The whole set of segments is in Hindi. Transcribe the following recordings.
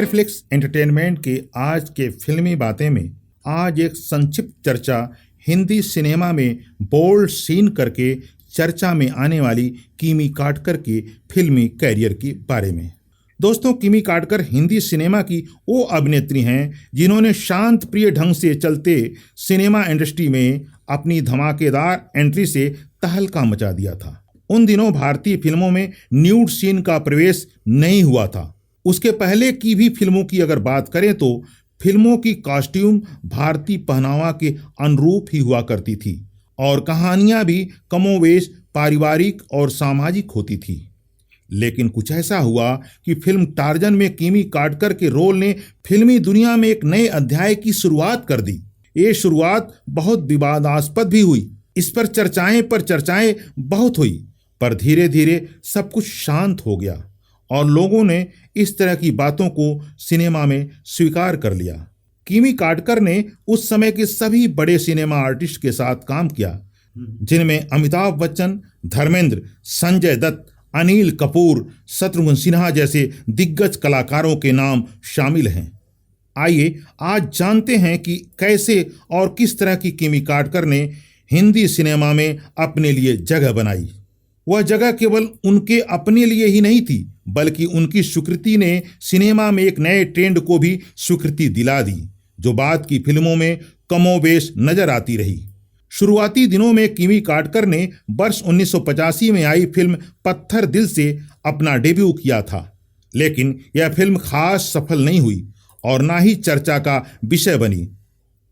फायरफ्लिक्स एंटरटेनमेंट के आज के फिल्मी बातें में आज एक संक्षिप्त चर्चा हिंदी सिनेमा में बोल्ड सीन करके चर्चा में आने वाली किमी काटकर के फिल्मी कैरियर के बारे में। दोस्तों, किमी काटकर हिंदी सिनेमा की वो अभिनेत्री हैं जिन्होंने शांत प्रिय ढंग से चलते सिनेमा इंडस्ट्री में अपनी धमाकेदार एंट्री से तहलका मचा दिया था। उन दिनों भारतीय फिल्मों में न्यूड सीन का प्रवेश नहीं हुआ था। उसके पहले की भी फिल्मों की अगर बात करें तो फिल्मों की कॉस्ट्यूम भारतीय पहनावा के अनुरूप ही हुआ करती थी और कहानियां भी कमोवेश पारिवारिक और सामाजिक होती थी। लेकिन कुछ ऐसा हुआ कि फिल्म टार्जन में किमी काटकर के रोल ने फिल्मी दुनिया में एक नए अध्याय की शुरुआत कर दी। ये शुरुआत बहुत विवादास्पद भी हुई। इस पर चर्चाएं बहुत हुई, पर धीरे धीरे सब कुछ शांत हो गया और लोगों ने इस तरह की बातों को सिनेमा में स्वीकार कर लिया। किमी काटकर ने उस समय के सभी बड़े सिनेमा आर्टिस्ट के साथ काम किया, जिनमें अमिताभ बच्चन, धर्मेंद्र, संजय दत्त, अनिल कपूर, शत्रुघ्न सिन्हा जैसे दिग्गज कलाकारों के नाम शामिल हैं। आइए आज जानते हैं कि कैसे और किस तरह की किमी काटकर ने हिंदी सिनेमा में अपने लिए जगह बनाई। वह जगह केवल उनके अपने लिए ही नहीं थी, बल्कि उनकी स्वीकृति ने सिनेमा में एक नए ट्रेंड को भी स्वीकृति दिला दी, जो बाद की फिल्मों में कमोबेश नजर आती रही। शुरुआती दिनों में किमी काटकर ने वर्ष 1985 में आई फिल्म पत्थर दिल से अपना डेब्यू किया था, लेकिन यह फिल्म खास सफल नहीं हुई और ना ही चर्चा का विषय बनी।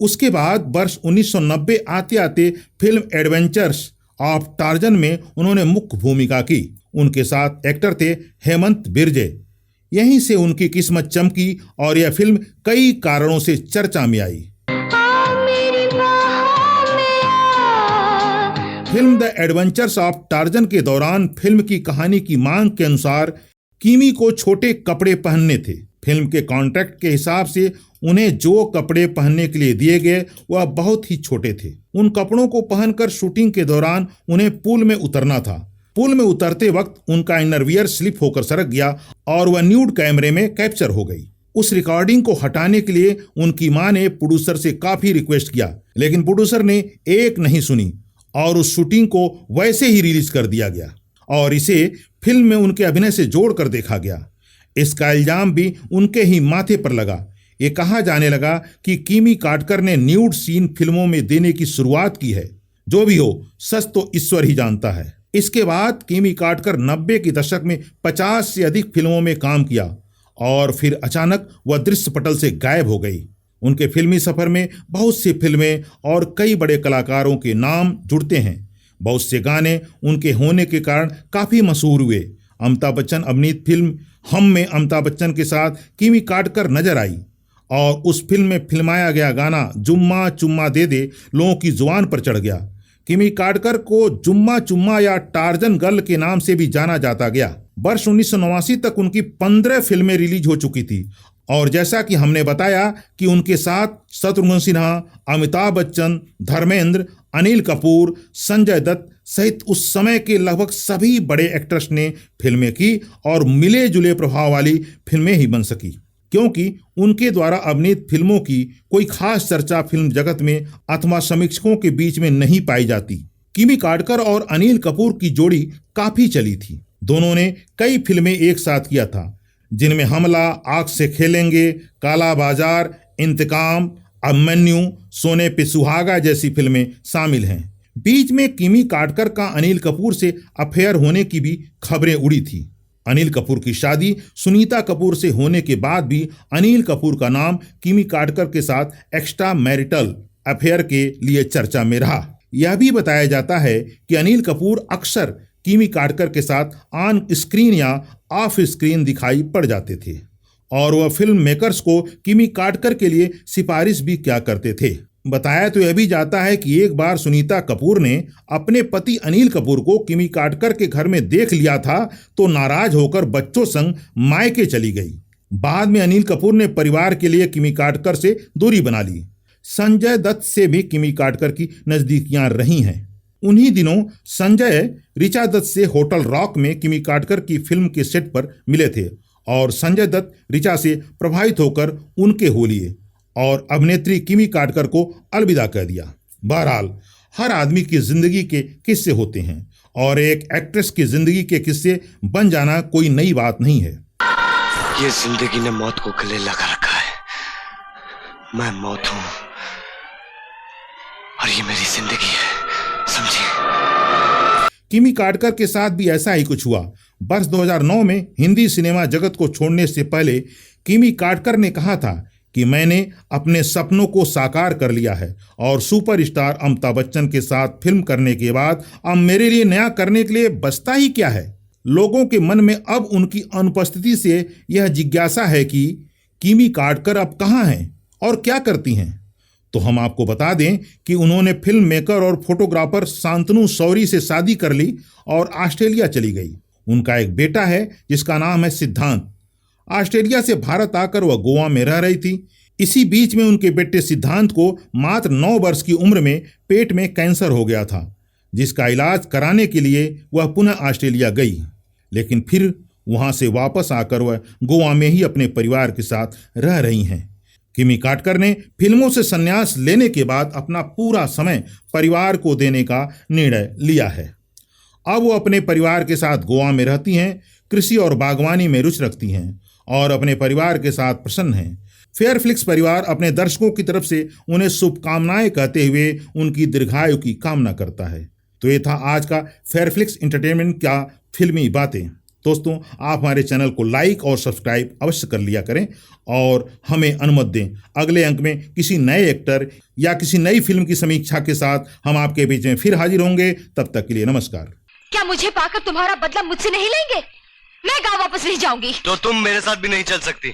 उसके बाद वर्ष 1990 आते आते फिल्म एडवेंचर्स ऑफ टार्जन में उन्होंने मुख्य भूमिका की। उनके साथ एक्टर थे हेमंत बिरजे। यहीं से उनकी किस्मत चमकी और यह फिल्म कई कारणों से चर्चा में आई। Film the adventures of Tarzan के दौरान फिल्म की कहानी की मांग के अनुसार किमी को छोटे कपड़े पहनने थे। फिल्म के कॉन्ट्रैक्ट के हिसाब से उन्हें जो कपड़े पहनने के लिए दिए गए वह बहुत ही छोटे थे। उन कपड़ों को पहनकर शूटिंग के दौरान उन्हें पूल में उतरना था। पूल में उतरते वक्त उनका इनरवियर स्लिप होकर सरक गया और वह न्यूड कैमरे में कैप्चर हो गई। उस रिकॉर्डिंग को हटाने के लिए उनकी मां ने प्रोड्यूसर से काफी रिक्वेस्ट किया, लेकिन प्रोड्यूसर ने एक नहीं सुनी और उस शूटिंग को वैसे ही रिलीज कर दिया गया और इसे फिल्म में उनके अभिनय से जोड़कर देखा गया। इसका इल्जाम भी उनके ही माथे पर लगा। ये कहा जाने लगा कि किमी काटकर ने न्यूड सीन फिल्मों में देने की शुरुआत की है। जो भी हो, सच तो ईश्वर ही जानता है। इसके बाद किमी काटकर 90 के दशक में 50 से अधिक फिल्मों में काम किया और फिर अचानक वह दृश्य पटल से गायब हो गई। उनके फिल्मी सफर में बहुत सी फिल्में और कई बड़े कलाकारों के नाम जुड़ते हैं। बहुत से गाने उनके होने के कारण काफी मशहूर हुए। अमिताभ बच्चन अभिनीत फिल्म हम में अमिताभ बच्चन के साथ किमी काटकर नजर आई और उस फिल्म में फिल्माया गया गाना जुम्मा चुम्मा दे दे लोगों की जुबान पर चढ़ गया। किमी काटकर को जुम्मा चुम्मा या टार्जन गर्ल के नाम से भी जाना जाता गया। वर्ष 1989 तक उनकी 15 फिल्में रिलीज हो चुकी थी और जैसा कि हमने बताया कि उनके साथ शत्रुघ्न सिन्हा, अमिताभ बच्चन, धर्मेंद्र, अनिल कपूर, संजय दत्त सहित उस समय के लगभग सभी बड़े एक्टर्स ने फिल्में की और मिले जुले प्रभाव वाली फिल्में ही बन सकी, क्योंकि उनके द्वारा अभिनीत फिल्मों की कोई खास चर्चा फिल्म जगत में अथवा समीक्षकों के बीच में नहीं पाई जाती। किमी काटकर और अनिल कपूर की जोड़ी काफी चली थी। दोनों ने कई फिल्में एक साथ किया था, जिनमें हमला, आग से खेलेंगे, काला बाजार, इंतकाम, अभिमन्यु, सोने पे सुहागा जैसी फिल्में शामिल हैं। बीच में किमी काटकर का अनिल कपूर से अफेयर होने की भी खबरें उड़ी थी। अनिल कपूर की शादी सुनीता कपूर से होने के बाद भी अनिल कपूर का नाम किमी काटकर के साथ एक्स्ट्रा मैरिटल अफेयर के लिए चर्चा में रहा। यह भी बताया जाता है कि अनिल कपूर अक्सर किमी काटकर के साथ ऑन स्क्रीन या ऑफ स्क्रीन दिखाई पड़ जाते थे और वह फिल्म मेकर्स को किमी काटकर के लिए सिफारिश भी किया करते थे। बताया तो यह भी जाता है कि एक बार सुनीता कपूर ने अपने पति अनिल कपूर को किमी काटकर के घर में देख लिया था तो नाराज होकर बच्चों संग मायके चली गई। बाद में अनिल कपूर ने परिवार के लिए किमी काटकर से दूरी बना ली। संजय दत्त से भी किमी काटकर की नजदीकियां रही हैं। उन्हीं दिनों संजय ऋचा दत्त से होटल रॉक में किमी काटकर की फिल्म के सेट पर मिले थे और संजय दत्त ऋचा से प्रभावित होकर उनके हो लिए और अभिनेत्री किमी काटकर को अलविदा कह दिया। बहरहाल हर आदमी की जिंदगी के किस्से होते हैं और एक एक्ट्रेस की जिंदगी के किस्से बन जाना कोई नई बात नहीं है। ये जिंदगी ने मौत को गले लगा रखा है। मैं मौत हूं और ये मेरी जिंदगी है, समझे? किमी काटकर के साथ भी ऐसा ही कुछ हुआ। वर्ष 2009 में हिंदी सिनेमा जगत को छोड़ने से पहले किमी काटकर ने कहा था कि मैंने अपने सपनों को साकार कर लिया है और सुपरस्टार अमिताभ बच्चन के साथ फिल्म करने के बाद अब मेरे लिए नया करने के लिए बचता ही क्या है। लोगों के मन में अब उनकी अनुपस्थिति से यह जिज्ञासा है कि किमी काटकर अब कहाँ हैं और क्या करती हैं। तो हम आपको बता दें कि उन्होंने फिल्म मेकर और फोटोग्राफर शांतनु शौरी से शादी कर ली और ऑस्ट्रेलिया चली गई। उनका एक बेटा है जिसका नाम है सिद्धांत। ऑस्ट्रेलिया से भारत आकर वह गोवा में रह रही थी। इसी बीच में उनके बेटे सिद्धांत को मात्र 9 वर्ष की उम्र में पेट में कैंसर हो गया था, जिसका इलाज कराने के लिए वह पुनः ऑस्ट्रेलिया गई। लेकिन फिर वहां से वापस आकर वह गोवा में ही अपने परिवार के साथ रह रही हैं। किमी काटकर ने फिल्मों से संन्यास लेने के बाद अपना पूरा समय परिवार को देने का निर्णय लिया है। अब वो अपने परिवार के साथ गोवा में रहती हैं, कृषि और बागवानी में रुचि रखती हैं और अपने परिवार के साथ प्रसन्न हैं। फेयरफ्लिक्स परिवार अपने दर्शकों की तरफ से उन्हें शुभकामनाएं कहते हुए उनकी दीर्घायु की कामना करता है। तो ये था आज का फेयरफ्लिक्स एंटरटेनमेंट का फिल्मी बातें। दोस्तों, आप हमारे चैनल को लाइक और सब्सक्राइब अवश्य कर लिया करें और हमें अनुमति दें। अगले अंक में किसी नए एक्टर या किसी नई फिल्म की समीक्षा के साथ हम आपके बीच में फिर हाजिर होंगे। तब तक के लिए नमस्कार। क्या मुझे पाकर तुम्हारा बदला मुझसे नहीं लेंगे? मैं गांव वापस नहीं जाऊंगी। तो तुम मेरे साथ भी नहीं चल सकती।